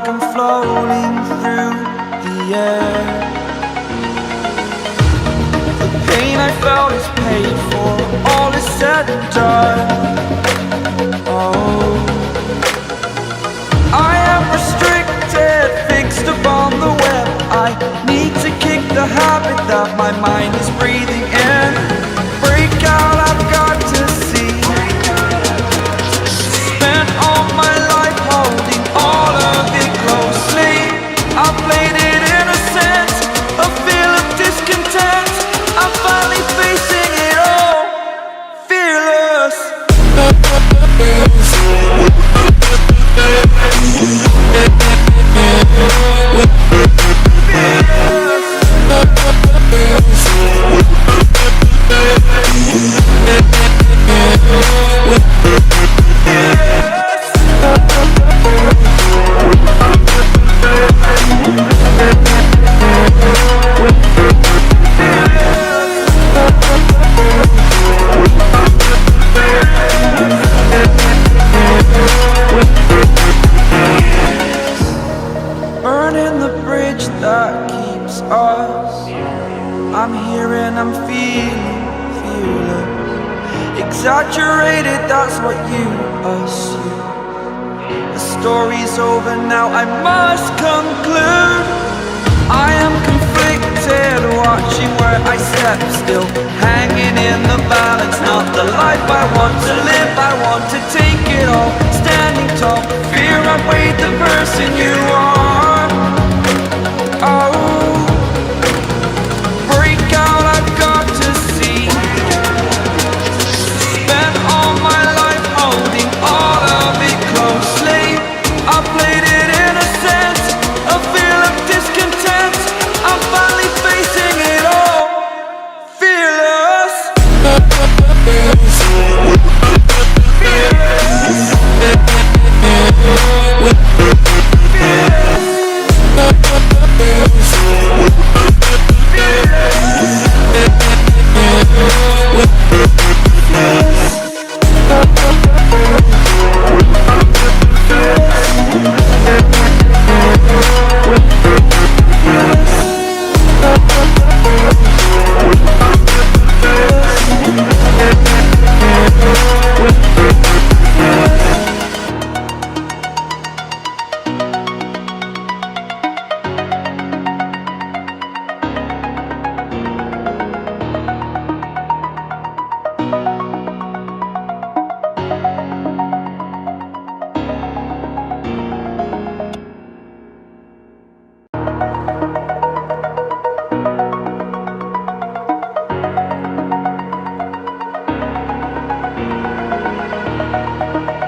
like I'm floating through the air. The pain I felt is paid for, all is said and done. Oh, I am restricted, fixed upon the web. I need to kick the habit that my mind is breathing in. Break out, I've got to see. Spent all my life holding all of it closely. I played it innocent, a feel of discontent. I'm finally facing it all, fearless. Burning the bridge that keeps us. I'm here and I'm feeling fearless. Exaggerated, that's what you assume. The story's over now, I must conclude. I am conflicted, watching where I step still, hanging in the balance. Not the life I want to live, I want to take it all. Standing tall, fear I weighed the person you are. Oh, break out, I've got to see. Spent all my life holding all of it closely. I played it innocent, a feel of discontent. I'm finally facing it all, fearless.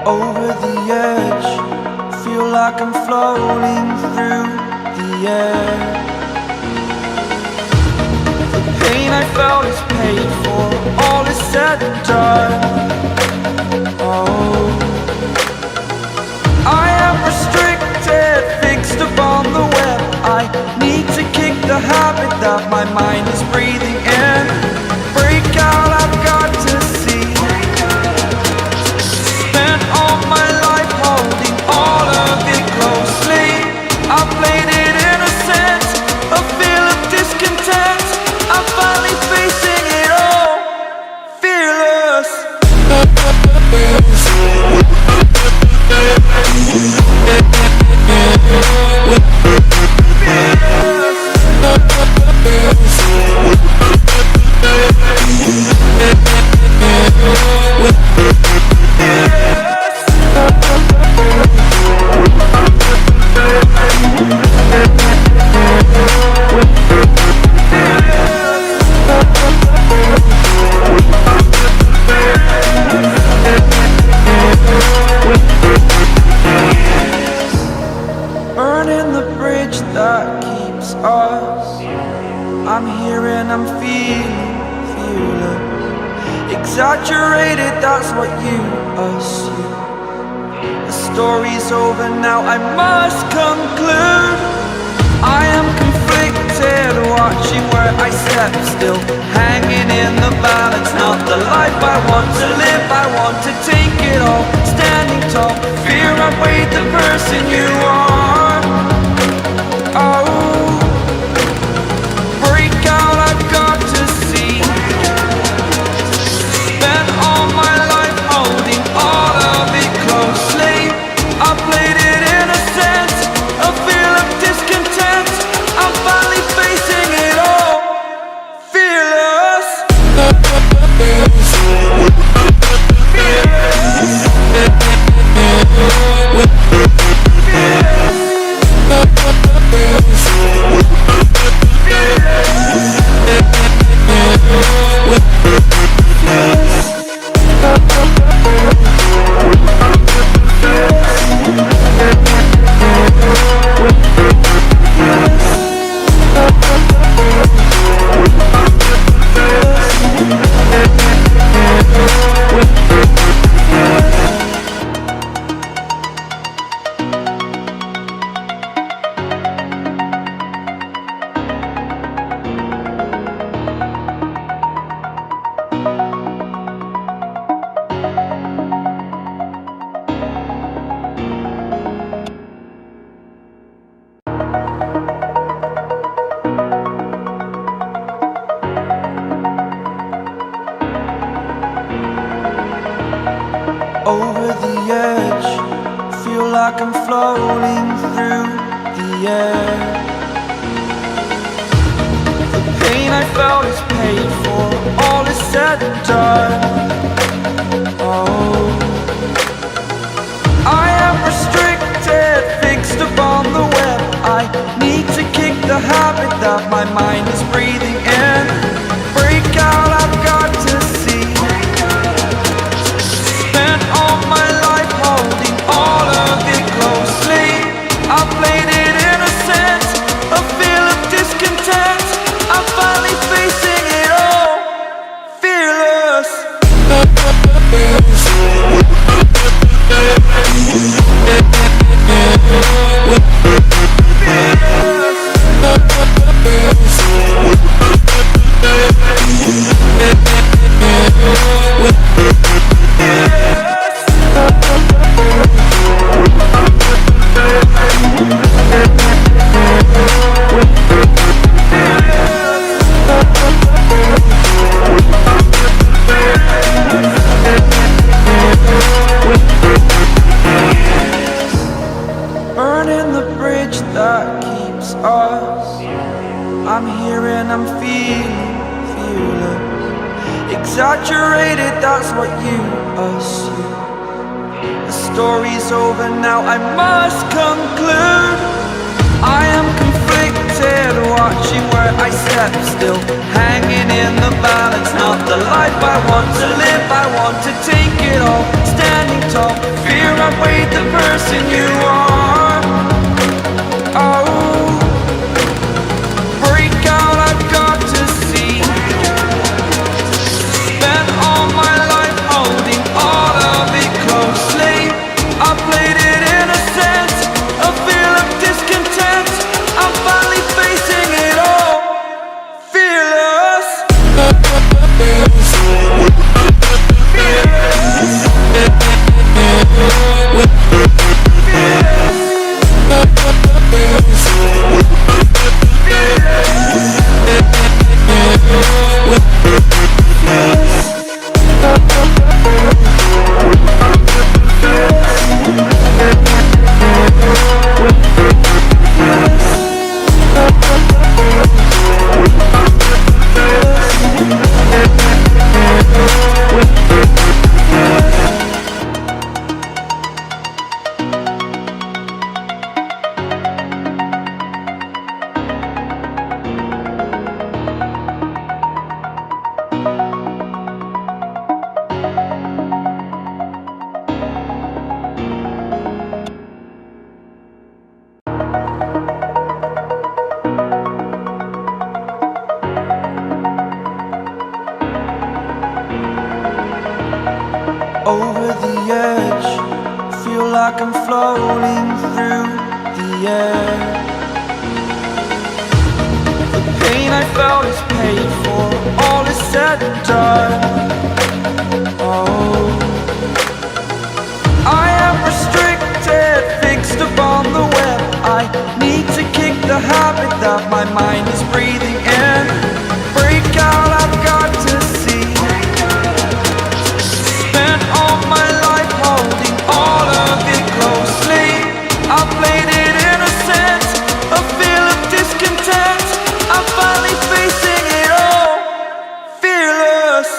Over the edge, feel like I'm floating through the air. The pain I felt is paid for, all is said and done. Oh, I am restricted, fixed upon the web. I need to kick the habit that my mind is breathing in. Break out, I've got to see. Spent all my life holding all of it closely. I played it innocent, a feel of discontent. I'm finally facing it all, fearless. Burning the bridge that keeps us. I'm here and I'm feeling fearless. Exaggerated, that's what you assume. The story's over now, I must conclude. I am conflicted, watching where I step still, hanging in the balance. Not the life I want to live, I want to take it all. Standing tall, fear I weighed the person you are. like I'm floating through the air. The pain I felt is paid for, all is said and done. Oh, I am restricted, fixed upon the web. I need to kick the habit that my mind is breathing in. Break out, I've got to see. Spent all my life holding all of it closely. I played it innocent, a feel of discontent. I'm finally facing it all, fearless. Burning the bridge that keeps us. I'm here and I'm feeling fearless. Exaggerated, that's what you assume. The story's over now, I must conclude. I am conflicted, watching where I step still, hanging in the balance. Not the life I want to live, I want to take it all. Standing tall, fear I weighed the person you are. Oh, break out, I've got to see. Spent all my life holding all of it closely. I played it innocent, a feel of discontent. I'm finally facing it all, fearless. Over the edge, feel like I'm floating through the air. The pain I felt is paid for, all is said and done. Oh, I am restricted, fixed upon the web. I need to kick the habit that my mind is breathing in. Break out, I've got to see. Spent all my life holding all of it closely. I played it innocent, a feel of discontent. I'm finally facing it all, fearless.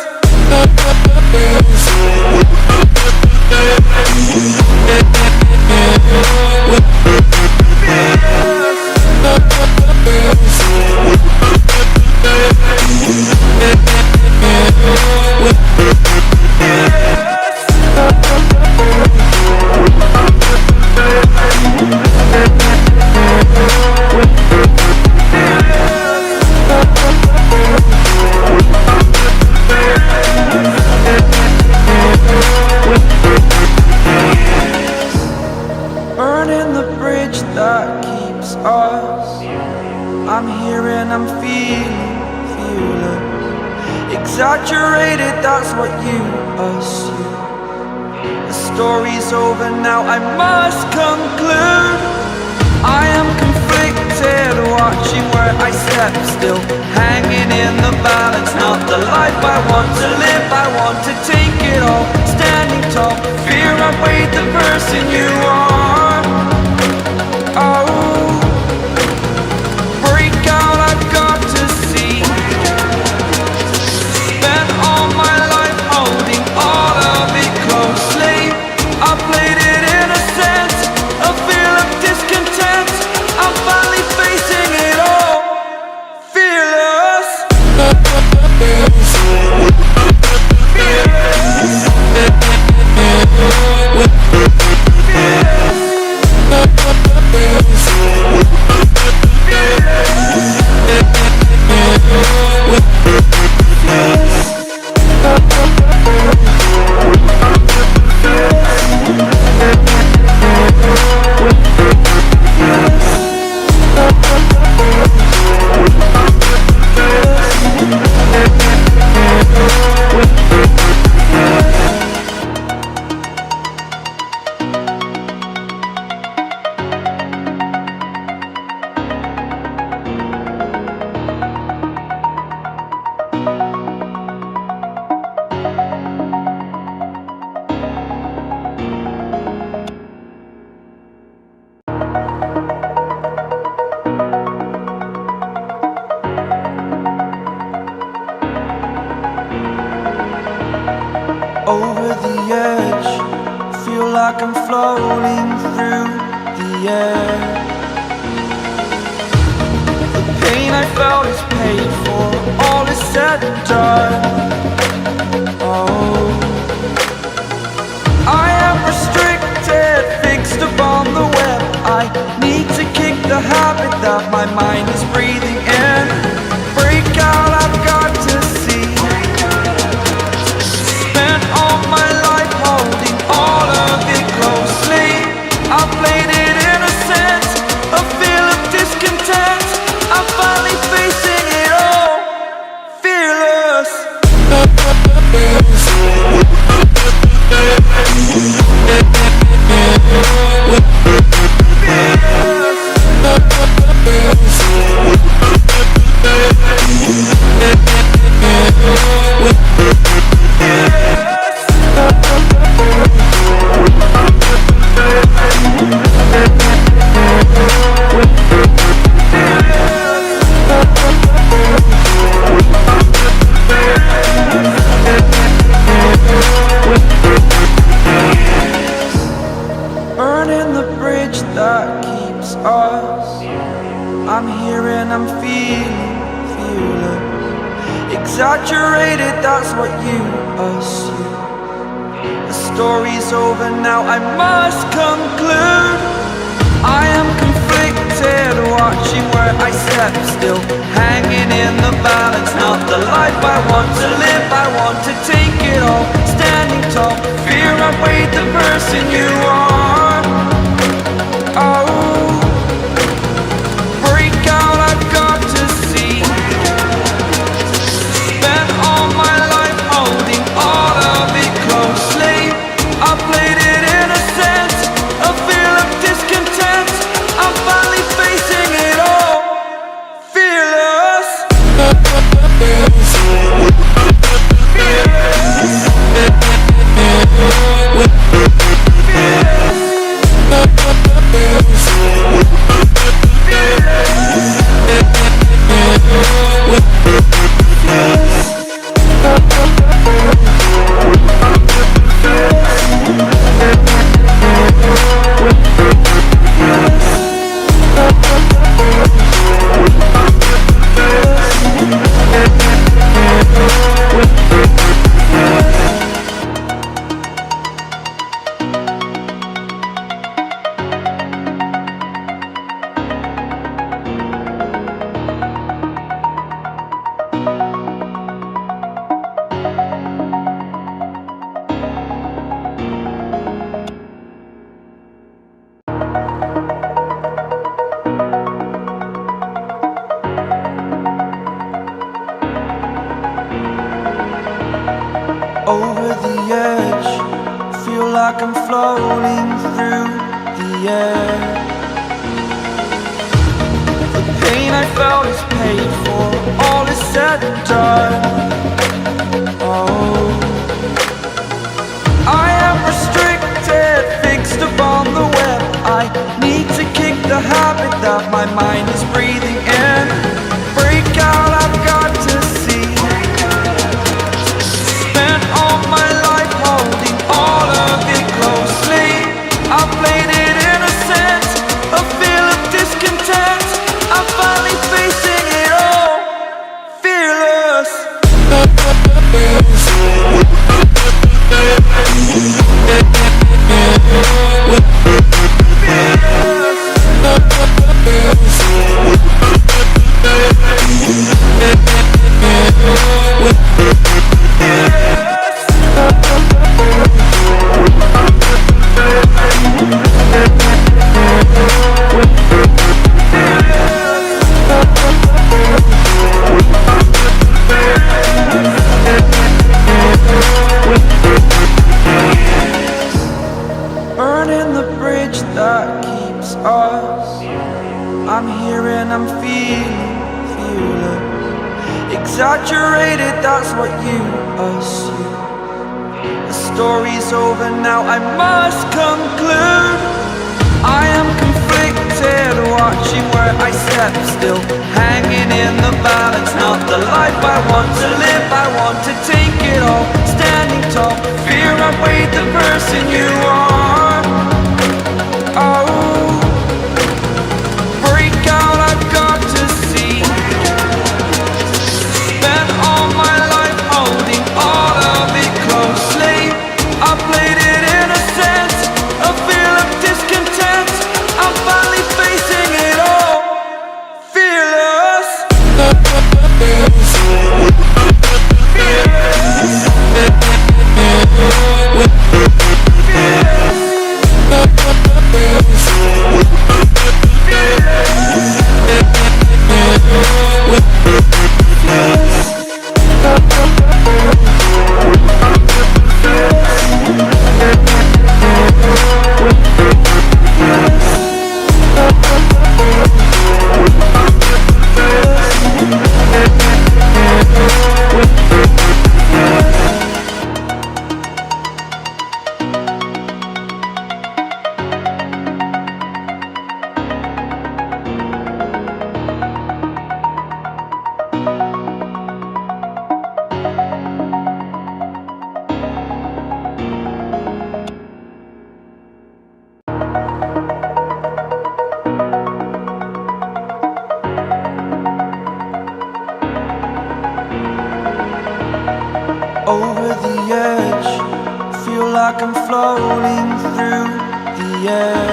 Burning the bridge that keeps us. I'm here and I'm feeling fearless. Exaggerated, that's what you assume. The story's over now, I must conclude. I am conflicted, watching where I step still, hanging in the balance. Not the life I want to live, I want to take it all. Standing tall, fear I weighed the person you are. like I'm floating through the air. The pain I felt is paid for, all is said and done. Oh, I am restricted, fixed upon the web. I need to kick the habit that my mind is breathing in. Break out, I've got to see. Spent all my life holding all of it closely. I played it innocent, a feel of discontent. I'm finally facing it all, fearless. Burning the bridge that keeps us. I'm here and I'm feeling fearless. Exaggerated, that's what you assume. The story's over now, I must conclude. I am conflicted, watching where I step still, hanging in the balance. Not the life I want to live, I want to take it all. Standing tall, fear I weighed the person you are. Oh, break out, I've got to see. Spent all my life holding all of it closely. I played it innocent, a feel of discontent. I'm finally facing it all, fearless. Over the edge, feel like I'm floating through the air. The pain I felt is paid for, all is said and done. Oh, I am restricted, fixed upon the web. I need to kick the habit that my mind is breathing in. Break out, I've got to see. Spent all my life holding all of it closely. I played it innocent, a feel of discontent. I'm finally facing it all, fearless. Burning the bridge that keeps us. I'm here and I'm feeling fearless. Exaggerated, that's what you assume. The story's over now, I must conclude. I am conflicted, watching where I step still, hanging in the balance. Not the life I want to live, I want to take it all. Standing tall, fear I weighed the person you are. over the edge. Feel like I'm floating through the air.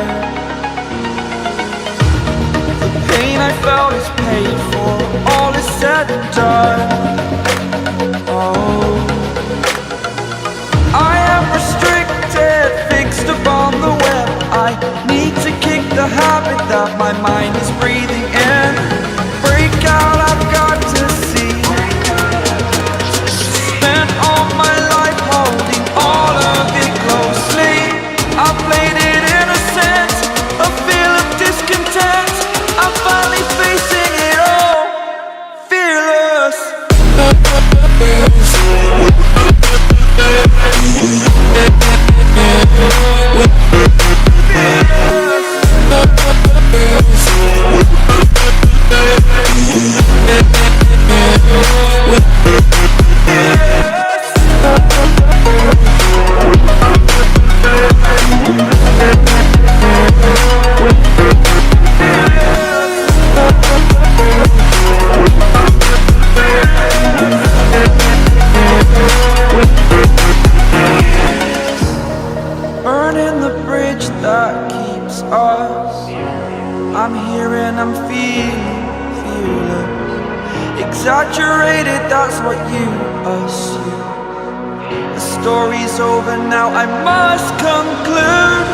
The pain I felt is paid for, all is said and done. Oh, I am restricted, fixed upon the web. I need to kick the habit that my mind is breathing in. Break out, I've got to see. Spent all my life holding all of it closely. I played it innocent, a feel of discontent. I'm finally facing it all, fearless. Burning the bridge that keeps us. I'm here and I'm feeling fearless. Exaggerated, that's what you assume. The story's over now, I must conclude.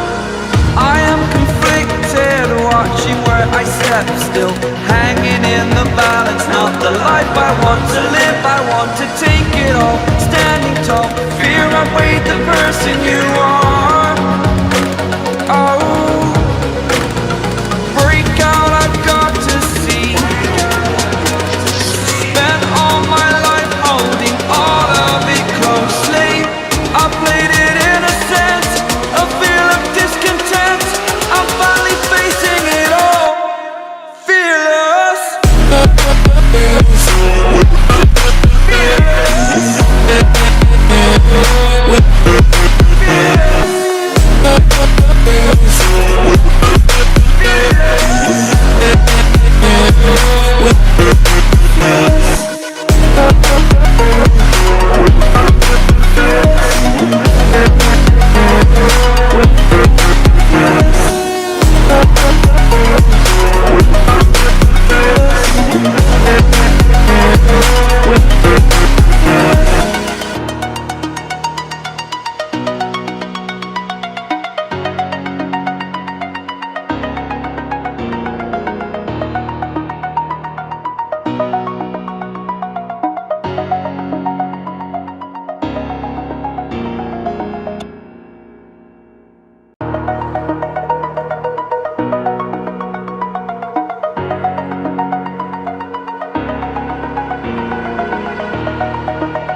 I am conflicted, watching where I step still, hanging in the balance. Not the life I want to live, I want to take it all. Standing tall, fear I weighed the person you are. Oh, break out, I've got to see. Spent all my life holding all of it closely. I played it innocent, a feel of discontent. I'm finally facing it all, fearless.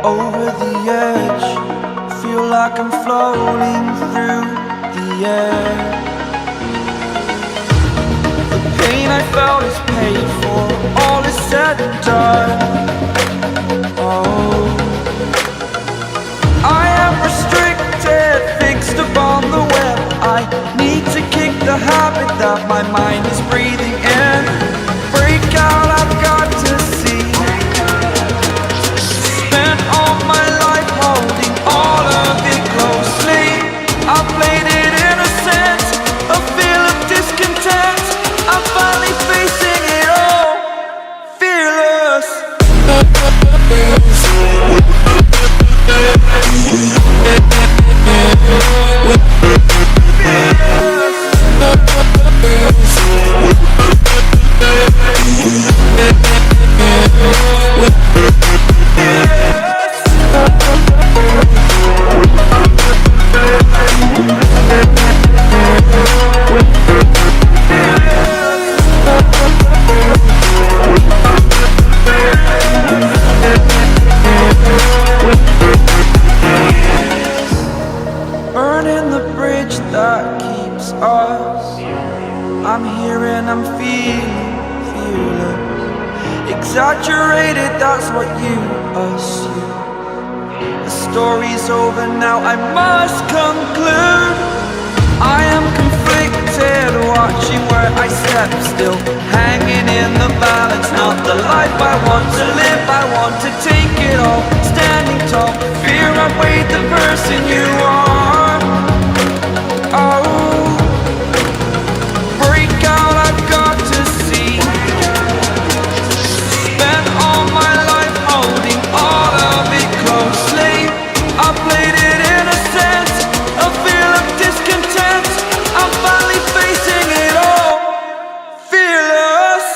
Over the edge, feel like I'm floating through the air. The pain I felt is paid for, all is said and done. Oh, I am restricted, fixed upon the web. I need to kick the habit that my mind is breathing in. Break out, I've got to see. Spent all my life holding all of it closely. I played it innocent, a feel of discontent. I'm finally facing it all, fearless. Burning the bridge that keeps us. I'm here and I'm feeling fearless. Exaggerated, that's what you assume. The story's over now, I must conclude. I am conflicted, watching where I step still, hanging in the balance. Not the life I want to live, I want to take it all. Standing tall, fear outweighed the person you are. Oh, break out, I've got to see. Spent all my life holding all of it closely. I played it innocent, a feel of discontent. I'm finally facing it all, fearless.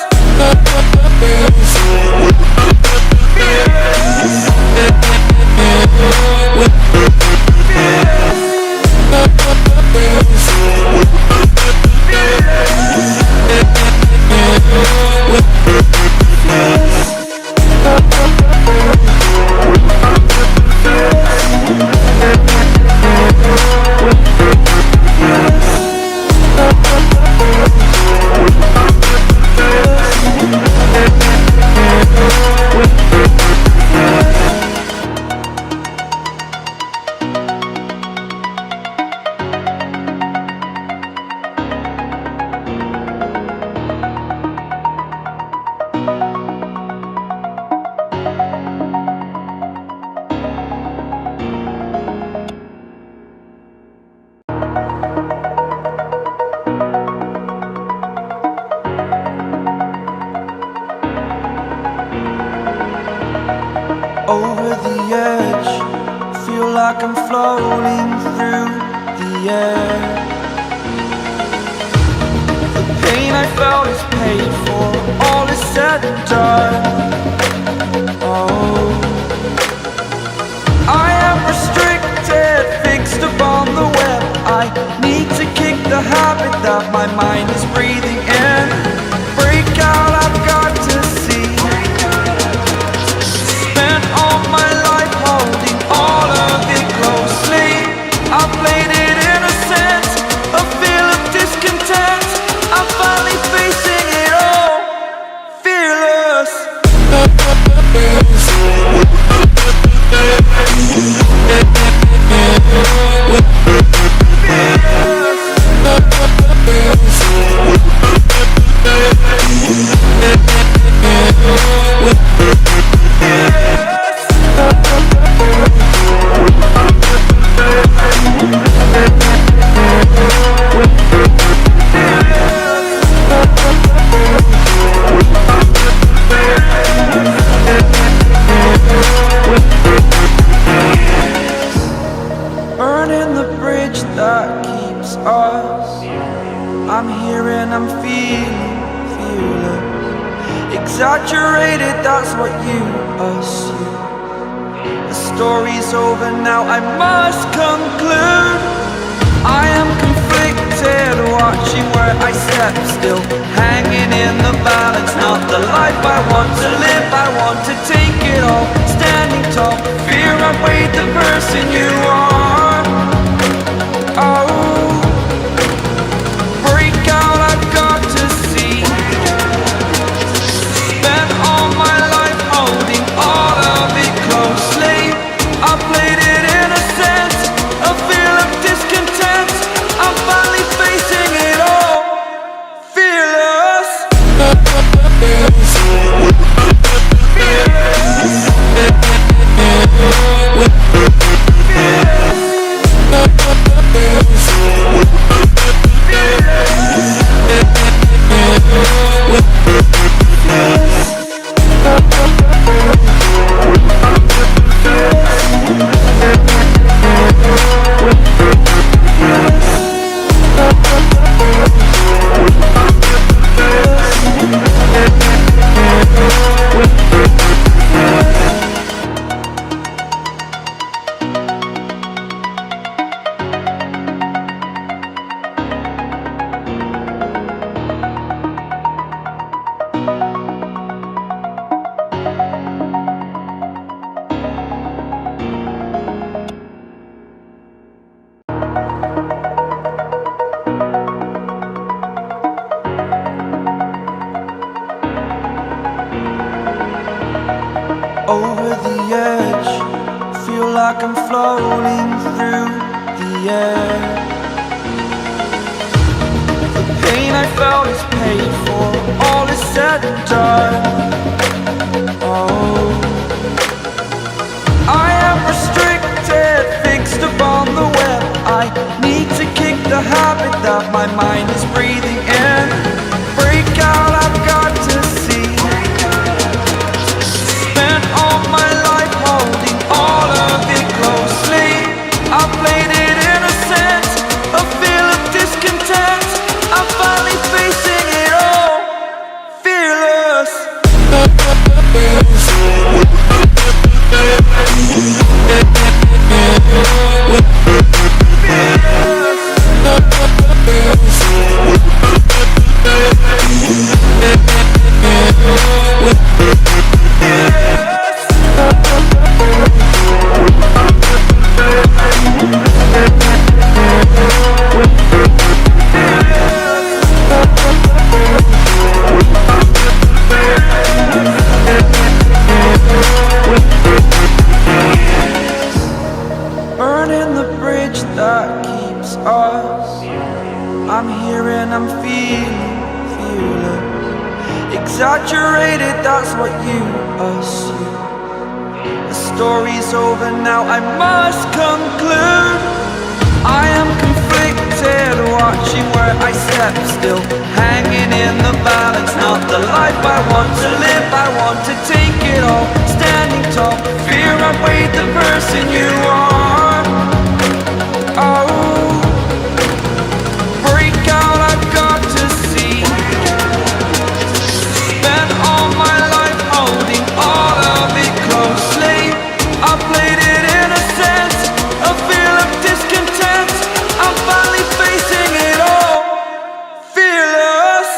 Over the edge, feel like I'm floating through the air. The pain I felt is paid for, all is said and done. Oh, I am restricted, fixed upon the web. I need to kick the habit that my mind is breathing in. Break out, I've got to see. Spent all my life holding all of it closely. I played it innocent, a feel of discontent. I'm finally facing it all, fearless. Burning the bridge that keeps us. I'm here and I'm feeling fearless. Exaggerated, that's what you assume. The story's over now, I must conclude. I am conflicted, watching where I step still, hanging in the balance. Not the life I want to live, I want to take it all. Standing tall, fear outweighed the person you are. Oh, break out, I've got to see. Spent all my life holding all of it closely. I played it innocent, a feel of discontent. I'm finally facing it all, fearless. Over the edge, feel like I'm floating through the air. The pain I felt is paid for, all is said and done. Oh, I am restricted, that's what you assume. The story's over now, I must conclude. I am conflicted, watching where I step still, hanging in the balance. Not the life I want to live, I want to take it all, standing tall. Fear I weighed the person you are. Oh, break out, I've got to see. Spent all my life holding all of it closely. I played it innocent, a feel of discontent. I'm finally facing it all, fearless.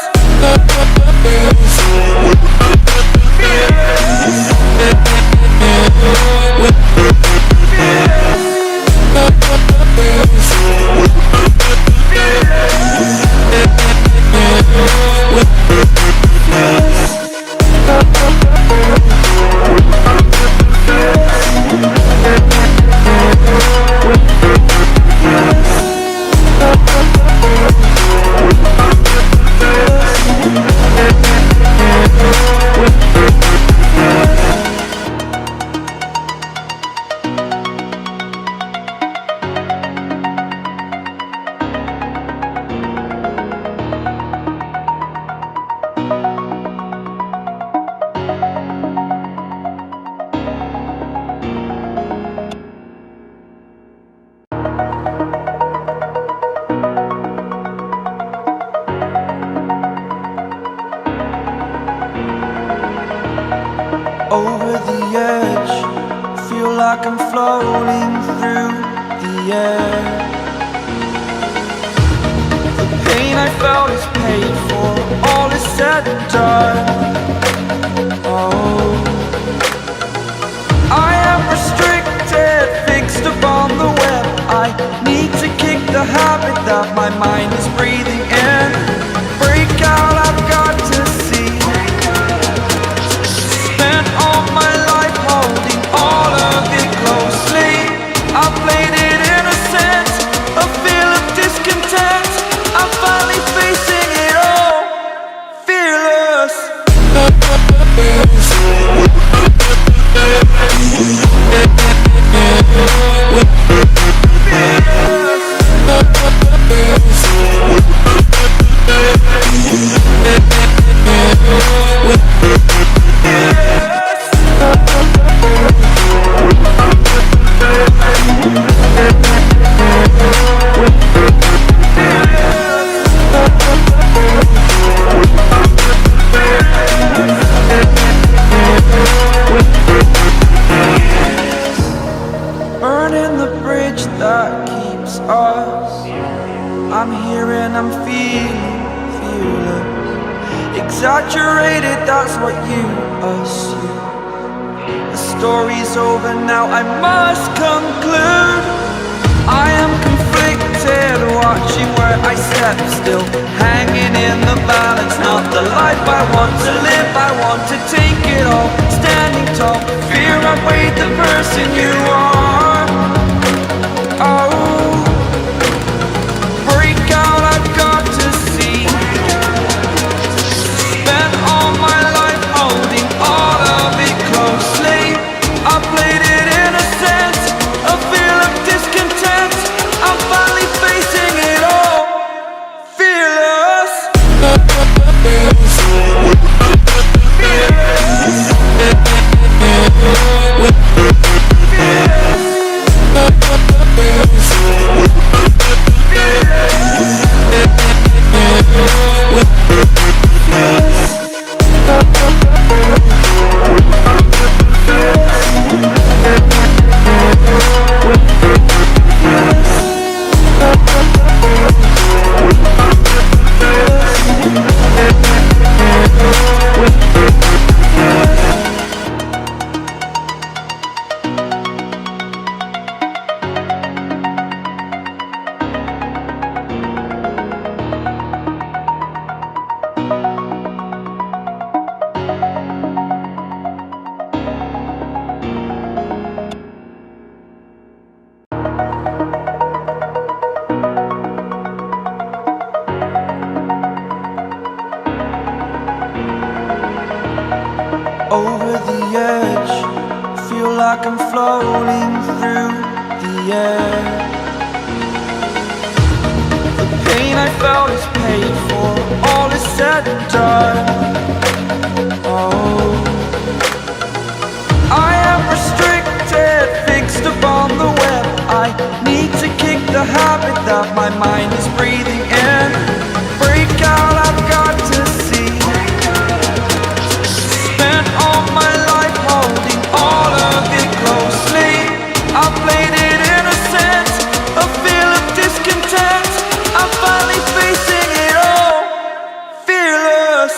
Over the edge, feel like I'm floating through the air. The pain I felt is paid for, all is said and done. Oh, I am restricted, fixed upon the web. I need to kick the habit that my mind is breathing in. Break out, I've got to see. Spent all my life holding all of it closely. I played it innocent, a feel of discontent. I'm finally facing it all, fearless. Burning the bridge that keeps us. I'm here and I'm feeling fearless. Exaggerated, that's what you assume. The story's over now, I must conclude. I am conflicted, watching where I step still, hanging in the balance. Not the life I want to live, I want to take it all, standing tall. Fear I weighed the person you are. Oh, break out, I've got to see. Spent all my life holding all of it closely. I played it innocent, a feel of discontent. I'm finally facing it all, fearless. Fearless. edge, feel like I'm floating through the air. The pain I felt is paid for, all is said and done. Oh, I am restricted, fixed upon the web. I need to kick the habit that my mind is breathing in. Break out, I've got to see. Spent all my life holding all of it closely. I played it innocent, a feel of discontent. I'm finally facing it all, fearless.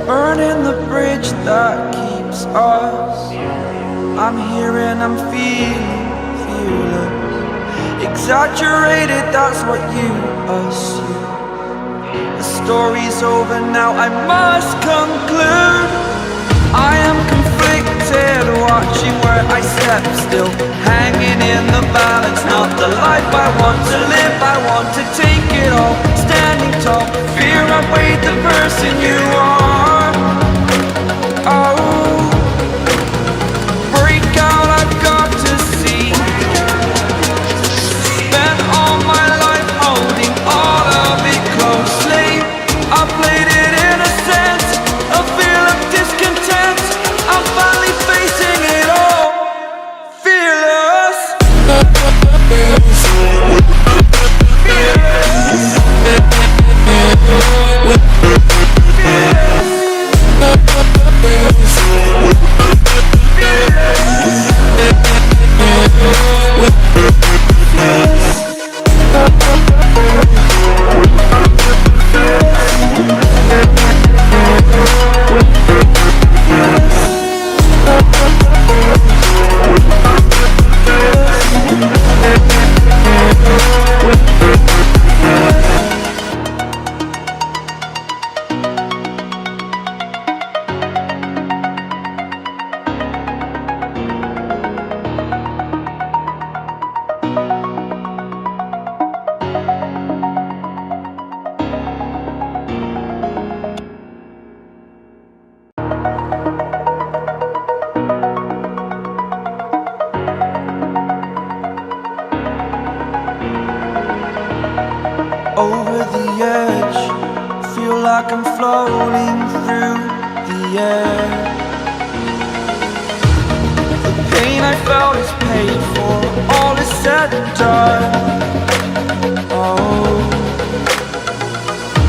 Burning the bridge that keeps us. I'm here and I'm feeling fearless. Exaggerated, that's what you assume. The story's over now, I must conclude. I am conflicted, watching where I step still, hanging in the balance. Not the life I want to live, I want to take it all. Standing tall, fear I weighed the person you are. Oh, break out, I've got to see. Spent all my life holding all of it closely. I played it innocent, a feel of discontent. I'm finally facing it all, fearless. Over the edge, feel like I'm floating through the air. The pain I felt is paid for, all is said and done. Oh,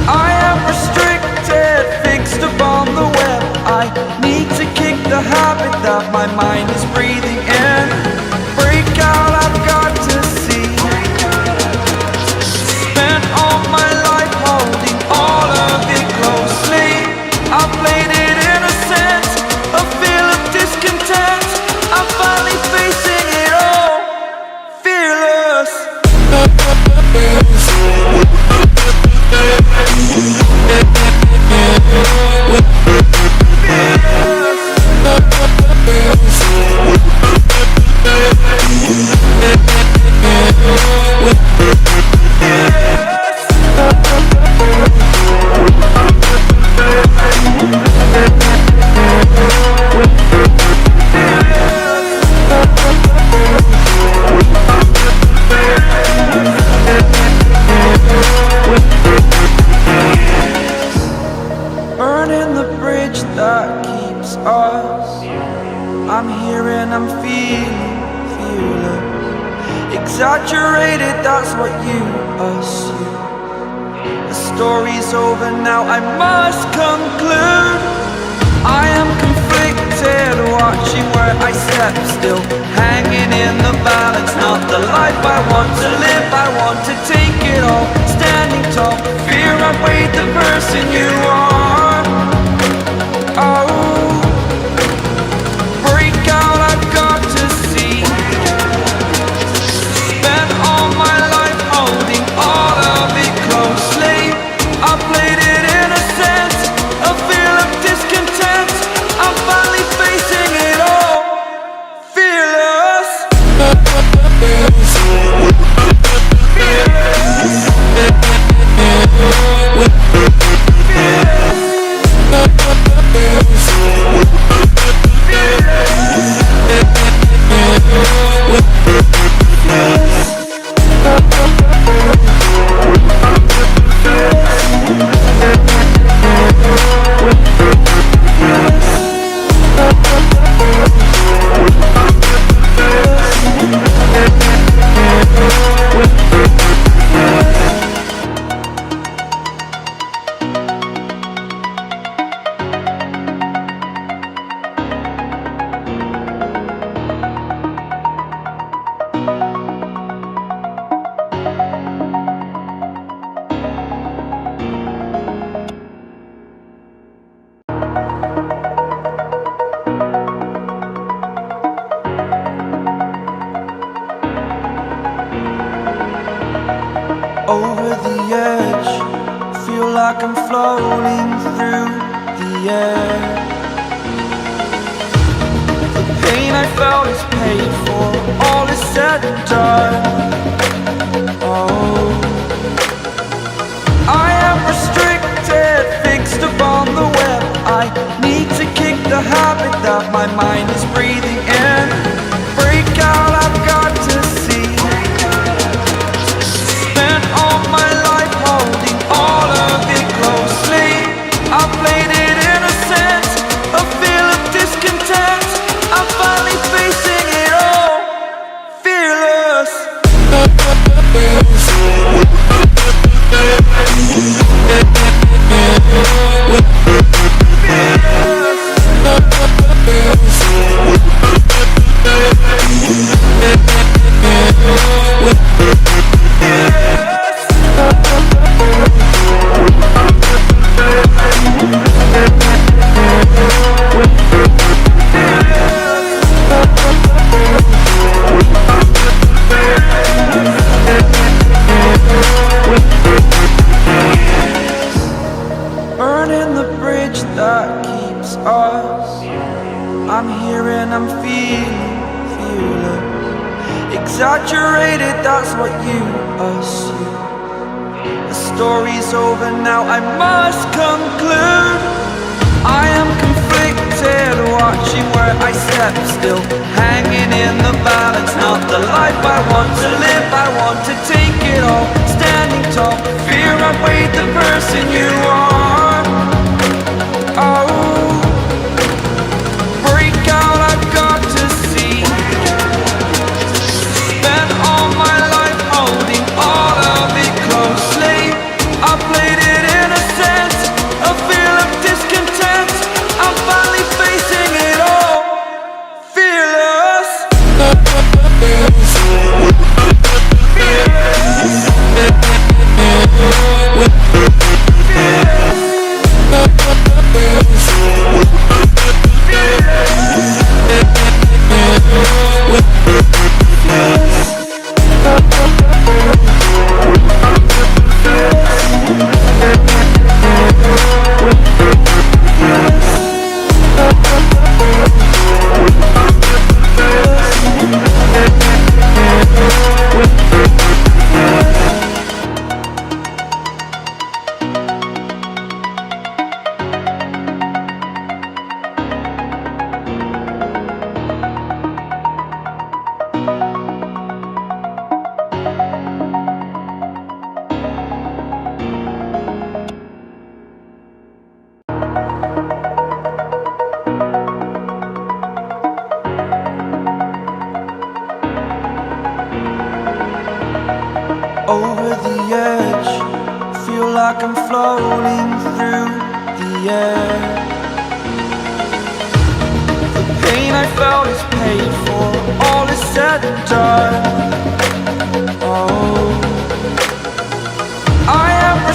I am restricted, fixed upon the web. I need to kick the habit that my mind is breathing in. Break out, I've got to see. Spent all my life holding all of it closely. I played it innocent, a feel of discontent. I'm finally facing it all, fearless. Burning the bridge that keeps us. I'm here and I'm feeling fearless. Exaggerated, that's what you assume. The story's over now, I must conclude. I am conflicted, watching where I step still, hanging in the balance. Not the life I want to live, I want to take it all. Standing tall. Fear I weighed the person you are. Oh, break out, I've got to see. Spent all my life holding all of it closely. I played it innocent, a feel of discontent. I'm finally facing it all, fearless. Over the edge, feel like I'm floating through the air. The pain I felt is paid for, all is said and done. Oh, I am restricted, fixed upon the web. I need to kick the habit that my mind is breathing in. Break out, I've got to see. Spent all my life holding all of it closely. I played it innocent, a feel of discontent. I'm finally facing it all, fearless. Burning the bridge that keeps us. I'm here and I'm feeling fearless. Exaggerated, that's what you assume. The story's over now, I must conclude. I am conflicted, watching where I step still, hanging in the balance. Not the life I want to live, I want to take it all. Standing tall, fear I weighed the person you are. Oh, break out, I've got to see. Spent all my life holding all of it closely. I played it innocent, a feel of discontent. I'm finally facing it all, fearless. Over the edge, feel like I'm floating through the air. The pain I felt is paid for, all is said and done. Oh, I am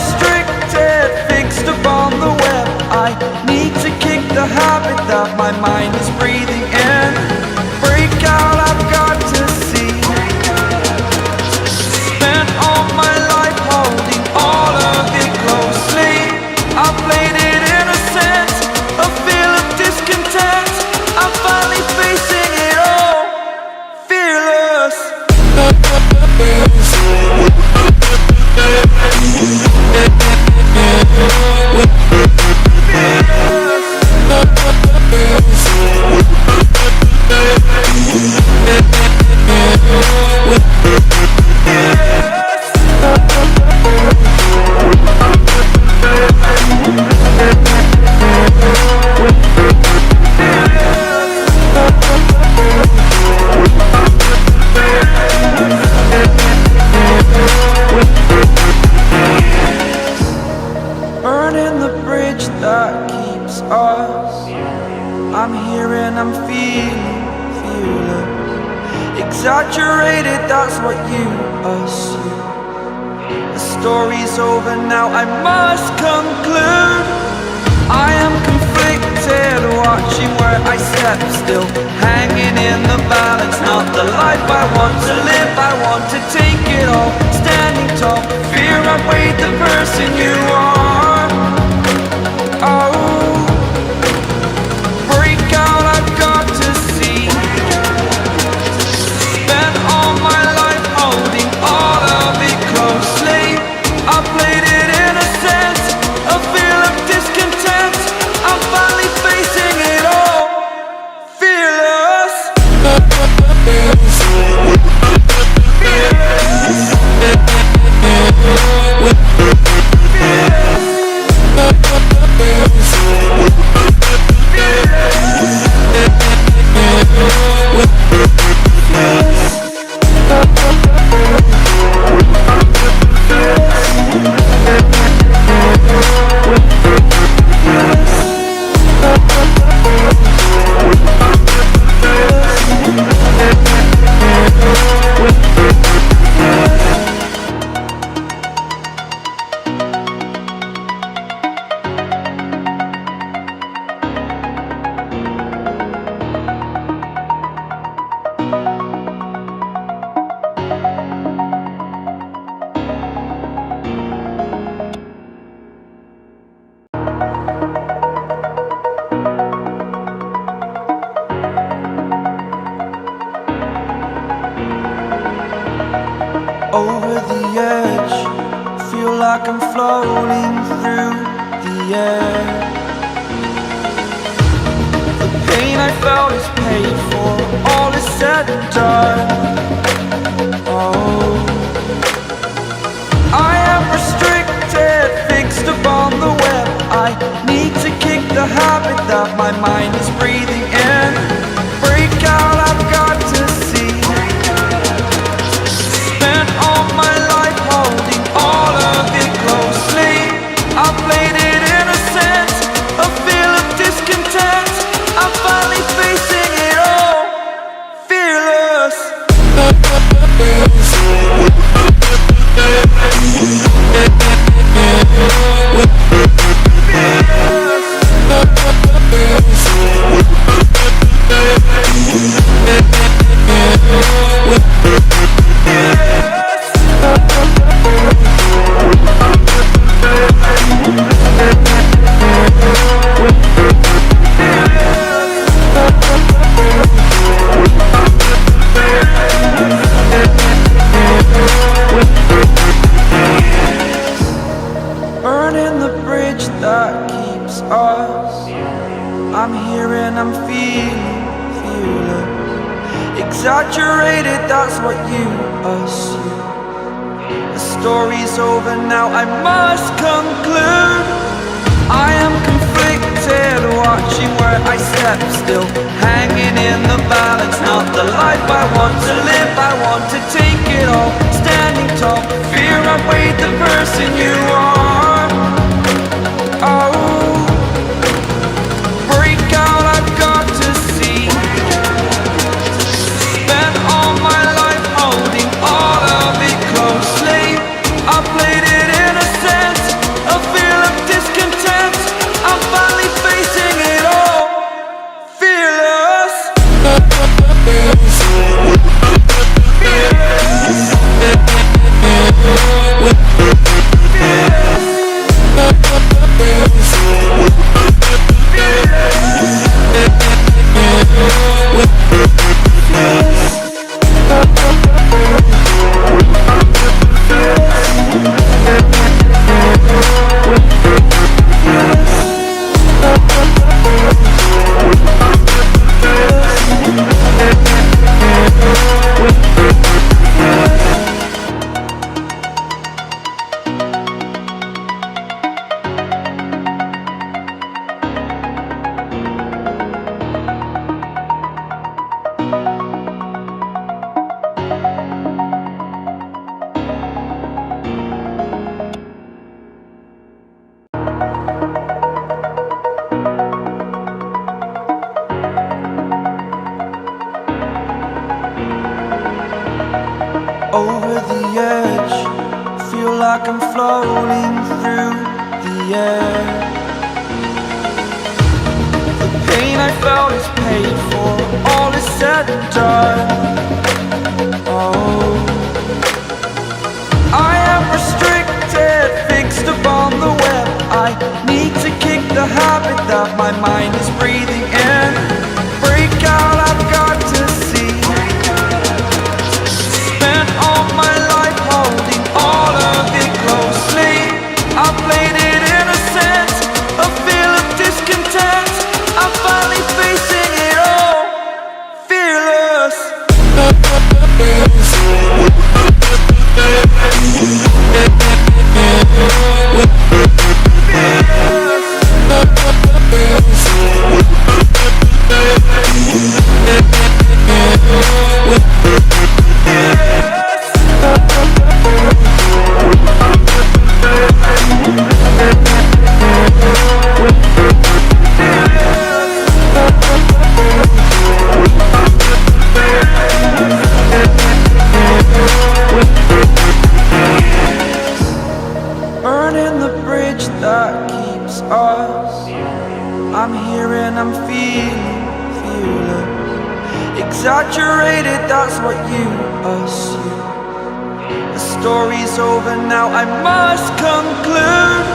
burning the bridge that keeps us. I'm here and I'm feeling fearless. Exaggerated, that's what you assume. The story's over now, I must conclude. I am conflicted, watching where I step still, hanging in the balance. Not the life I want to live, I want to take it all. Standing tall, fear outweighed the person you are. Oh, break out, I've got to see. Spent all my life holding all of it closely. I played it innocent, a feel of discontent. I'm finally facing it all, fearless. Over the edge, feel like I'm floating through the air. The pain I felt is paid for, all is said and done. Oh, I am restricted, fixed upon the web. I need to kick the habit that my mind is breathing in. Break out, I've got to see. Spent all my life holding all of it closely. I played it innocent, a feel of discontent. I'm finally facing it all, fearless. Burning the bridge that keeps us. I'm here and I'm feeling fearless. Exaggerated, that's what you assume. The story's over now, I must conclude. I am conflicted, watching where I step still, hanging in the balance. Not the life I want to live, I want to take it all. Standing tall, fear outweighed the person you are. Oh, break out, I've got to see. Spent all my life holding all of it closely. I played it innocent, a feel of discontent. I'm finally facing it all, fearless. Fearless. floating through the air. The pain I felt is paid for, all is said and done. Oh, I am restricted, fixed upon the web. I need to kick the habit that my mind is breathing in. Break out, I've got to see. Spent all my life holding all of it closely. I played it innocent, a feel of discontent. I'm finally facing it all, fearless. Burning the bridge that keeps us. I'm here and I'm feeling fearless. Exaggerated, that's what you assume. The story's over now, I must conclude.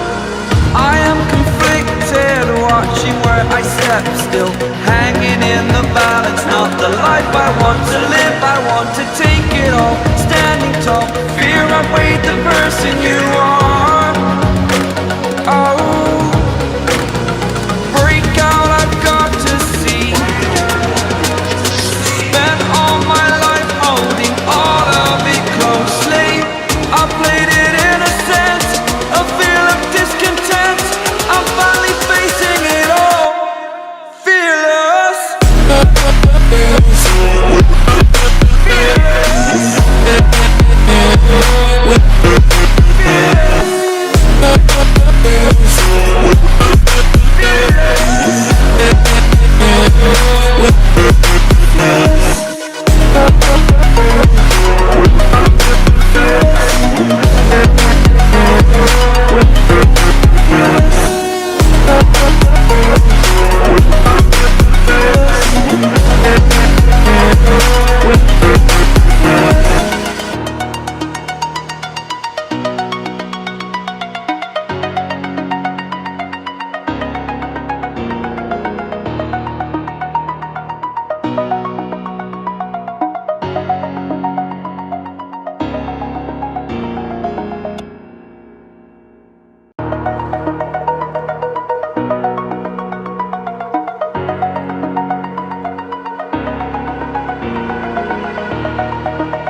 I am conflicted, watching where I step still, hanging in the balance. Not the life I want to live, I want to take it all. Standing tall, fear I weighed the person you are. Oh, break out, I've got to see. Spent all my life holding all of it closely. I played it innocent, a feel of discontent. I'm finally facing it all, fearless.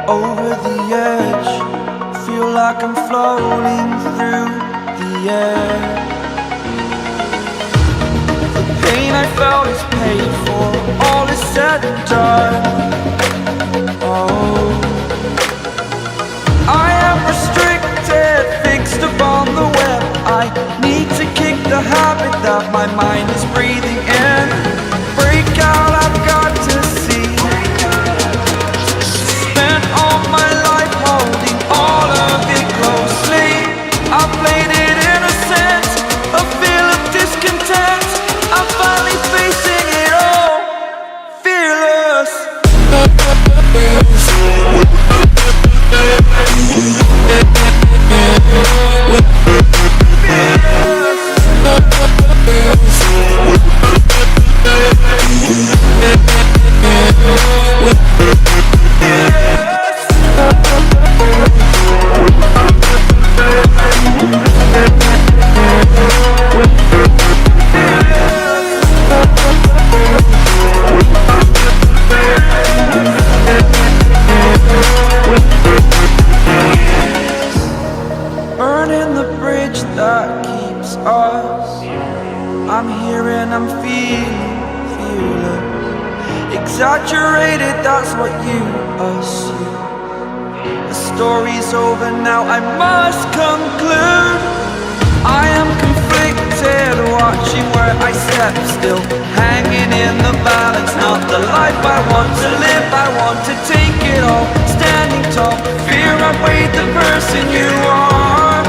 Over the edge, feel like I'm floating through the air. The pain I felt is paid for, all is said and done. Oh, I am restricted, fixed upon the web. I need to kick the habit that my mind is breathing in. Break out, I've got to see. Spent all my life holding all of it closely. I played it innocent, a feel of discontent. I'm finally facing it all, fearless. Burning the bridge that keeps us. I'm here and I'm feeling fearless. Exaggerated, that's what you assume. The story's over now, I must conclude. I am conflicted, watching where I step still, hanging in the balance. Not the life I want to live, I want to take it all. Standing tall, fear I weighed the person you are.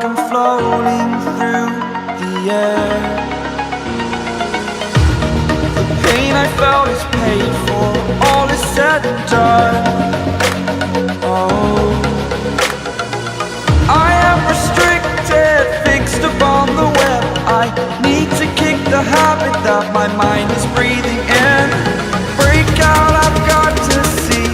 I'm floating through the air. The pain I felt is paid for, all is said and done. Oh, I am restricted, fixed upon the web. I need to kick the habit that my mind is breathing in. Break out, I've got to see.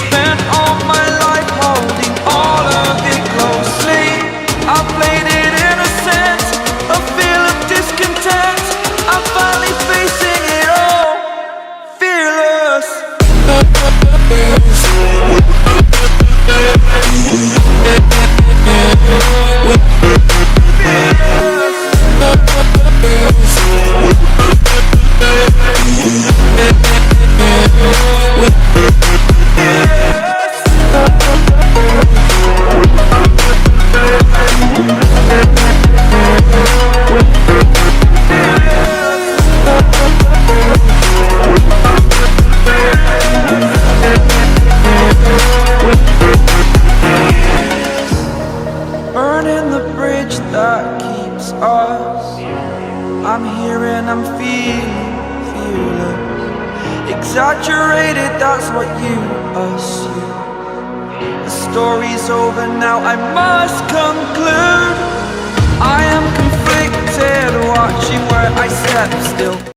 Spent all my life holding all of it closely. I played it innocent, a feel of discontent. I'm finally facing it all, fearless. Burning the bridge that keeps us. I'm here and I'm feeling fearless. Exaggerated, that's what you assume. The story's over now, I must conclude. I am conflicted, watching where I step still.